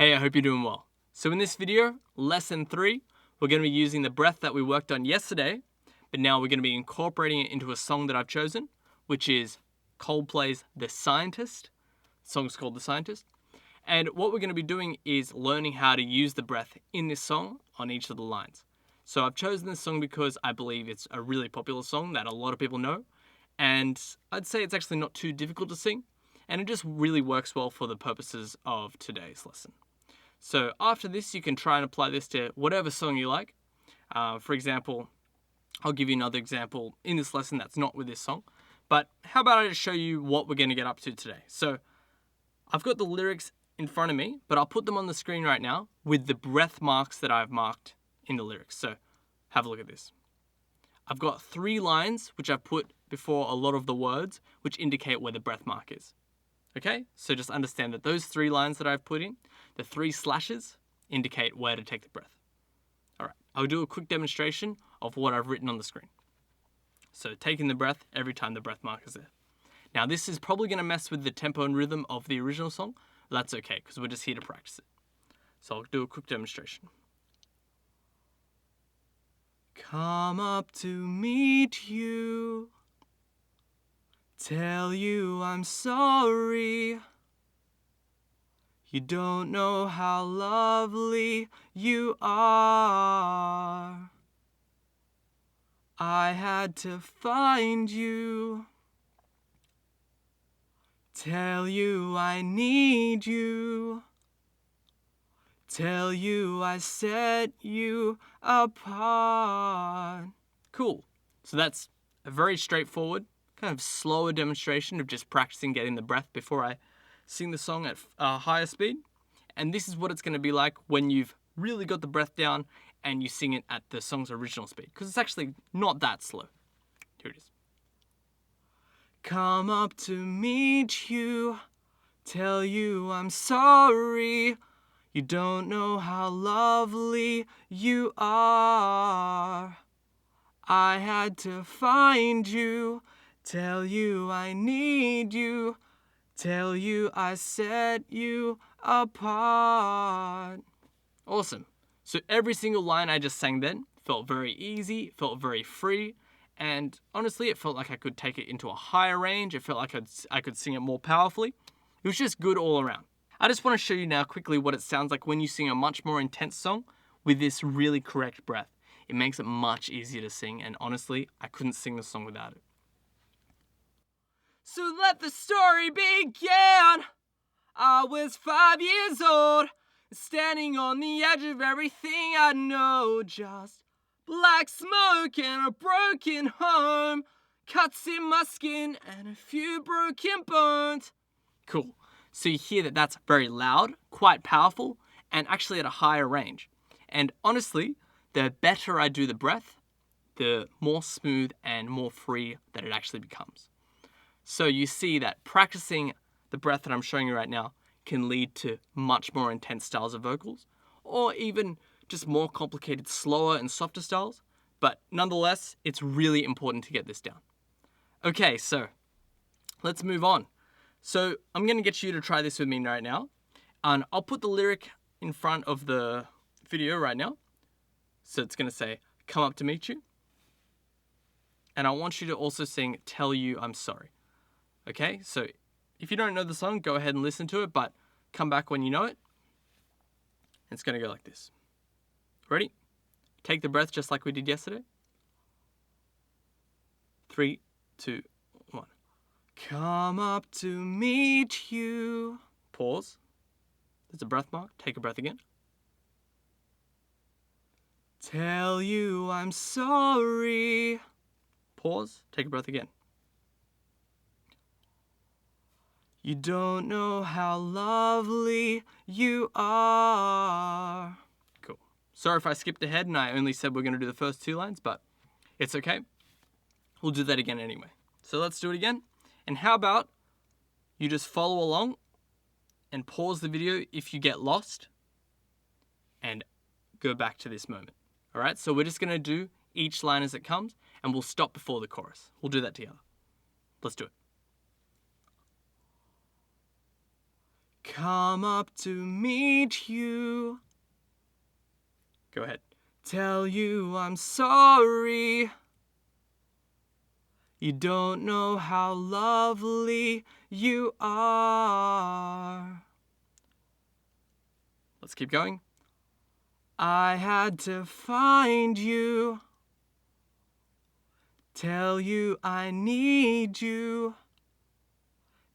Hey, I hope you're doing well. So in this video, lesson 3, we're going to be using the breath that we worked on yesterday, but now we're going to be incorporating it into a song that I've chosen, which is Coldplay's The Scientist. The song's called The Scientist. And what we're going to be doing is learning how to use the breath in this song on each of the lines. So I've chosen this song because I believe it's a really popular song that a lot of people know, and I'd say it's actually not too difficult to sing, and it just really works well for the purposes of today's lesson. So after this, you can try and apply this to whatever song you like. For example, I'll give you another example in this lesson that's not with this song, but how about I just show you what we're going to get up to today. So I've got the lyrics in front of me, but I'll put them on the screen right now with the breath marks that I've marked in the lyrics. So have a look at this. I've got 3 lines which I've put before a lot of the words which indicate where the breath mark is. Okay, so just understand that those 3 lines that I've put in, the 3 slashes, indicate where to take the breath. All right, I'll do a quick demonstration of what I've written on the screen. So taking the breath every time the breath mark is there. Now this is probably going to mess with the tempo and rhythm of the original song, but that's okay because we're just here to practice it. So I'll do a quick demonstration. Come up to meet you, tell you I'm sorry. You don't know how lovely you are. I had to find you, tell you I need you, tell you I set you apart. Cool. So that's a very straightforward, kind of slower demonstration of just practicing getting the breath before I sing the song at higher speed. And this is what it's going to be like when you've really got the breath down and you sing it at the song's original speed, because it's actually not that slow. Here it is. Come up to meet you, tell you I'm sorry. You don't know how lovely you are. I had to find you, tell you I need you, tell you I set you apart. Awesome. So every single line I just sang then felt very easy, felt very free, and honestly it felt like I could take it into a higher range. It felt like I could sing it more powerfully. It was just good all around. I just want to show you now quickly what it sounds like when you sing a much more intense song with this really correct breath. It makes it much easier to sing, and honestly, I couldn't sing the song without it. So let the story begin. I was 5 years old, standing on the edge of everything I know. Just black smoke and a broken home, cuts in my skin and a few broken bones. Cool. So you hear that that's very loud, quite powerful, and actually at a higher range. And honestly, the better I do the breath, the more smooth and more free that it actually becomes. So you see that practicing the breath that I'm showing you right now can lead to much more intense styles of vocals, or even just more complicated, slower and softer styles. But nonetheless, it's really important to get this down. Okay, so let's move on. So I'm going to get you to try this with me right now. And I'll put the lyric in front of the video right now. So it's going to say, come up to meet you. And I want you to also sing, tell you I'm sorry. Okay, so if you don't know the song, go ahead and listen to it, but come back when you know it. It's going to go like this. Ready? Take the breath just like we did yesterday. 3, 2, 1. Come up to meet you. Pause. There's a breath mark. Take a breath again. Tell you I'm sorry. Pause. Take a breath again. You don't know how lovely you are. Cool. Sorry if I skipped ahead and I only said we're going to do the first 2 lines, but it's okay. We'll do that again anyway. So let's do it again. And how about you just follow along and pause the video if you get lost and go back to this moment. All right, so we're just going to do each line as it comes and we'll stop before the chorus. We'll do that together. Let's do it. come up to meet you. Go ahead. Tell you I'm sorry. You don't know how lovely you are. Let's keep going. I had to find you. Tell you I need you.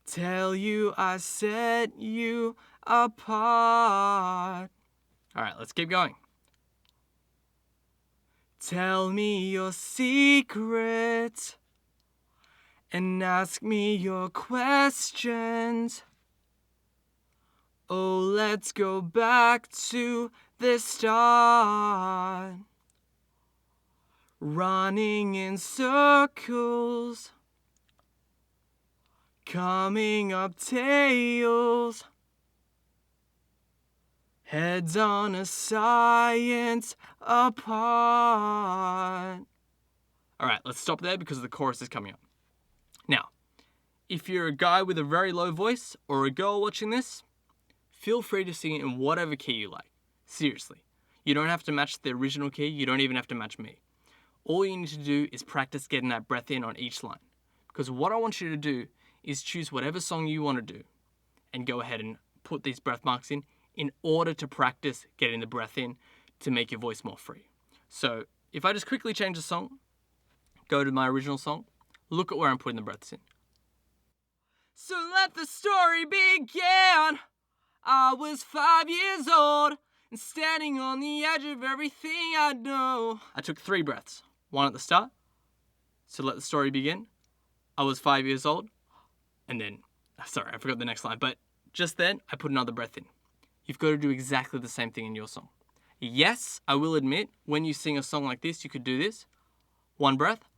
Tell you I set you apart. All right, let's keep going. Tell me your secrets and ask me your questions. Oh, let's go back to the start. Running in circles, coming up tails, heads on a science apart. All right, let's stop there because the chorus is coming up. Now, if you're a guy with a very low voice or a girl watching this, feel free to sing it in whatever key you like. Seriously, you don't have to match the original key. You don't even have to match me. All you need to do is practice getting that breath in on each line. Because what I want you to do is choose whatever song you want to do and go ahead and put these breath marks in order to practice getting the breath in to make your voice more free. So if I just quickly change the song, go to my original song, look at where I'm putting the breaths in. So let the story begin. I was 5 years old and standing on the edge of everything I know. I took 3 breaths. One at the start. So let the story begin. I was 5 years old. And then, sorry, I forgot the next line. But just then, I put another breath in. You've got to do exactly the same thing in your song. Yes, I will admit, when you sing a song like this, you could do this. 1 breath.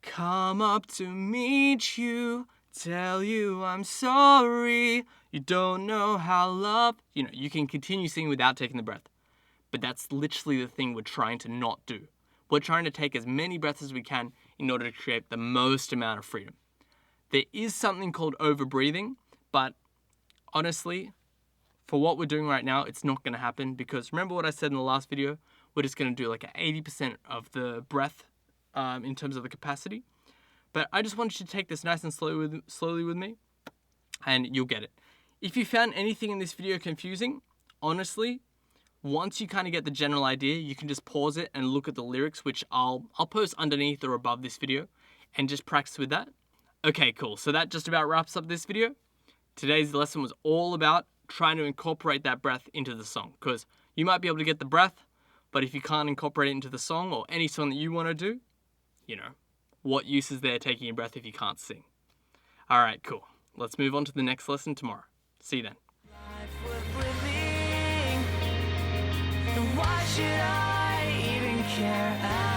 Come up to meet you. Tell you I'm sorry. You don't know how love... you can continue singing without taking the breath. But that's literally the thing we're trying to not do. We're trying to take as many breaths as we can in order to create the most amount of freedom. There is something called over-breathing, but honestly, for what we're doing right now, it's not going to happen because remember what I said in the last video? We're just going to do like 80% of the breath in terms of the capacity. But I just want you to take this nice and slowly with me, and you'll get it. If you found anything in this video confusing, honestly, once you kind of get the general idea, you can just pause it and look at the lyrics, which I'll post underneath or above this video, and just practice with that. Okay, cool. So that just about wraps up this video. Today's lesson was all about trying to incorporate that breath into the song, because you might be able to get the breath, but if you can't incorporate it into the song or any song that you want to do, what use is there taking your breath if you can't sing? All right, cool. Let's move on to the next lesson tomorrow. See you then. Why should I even care?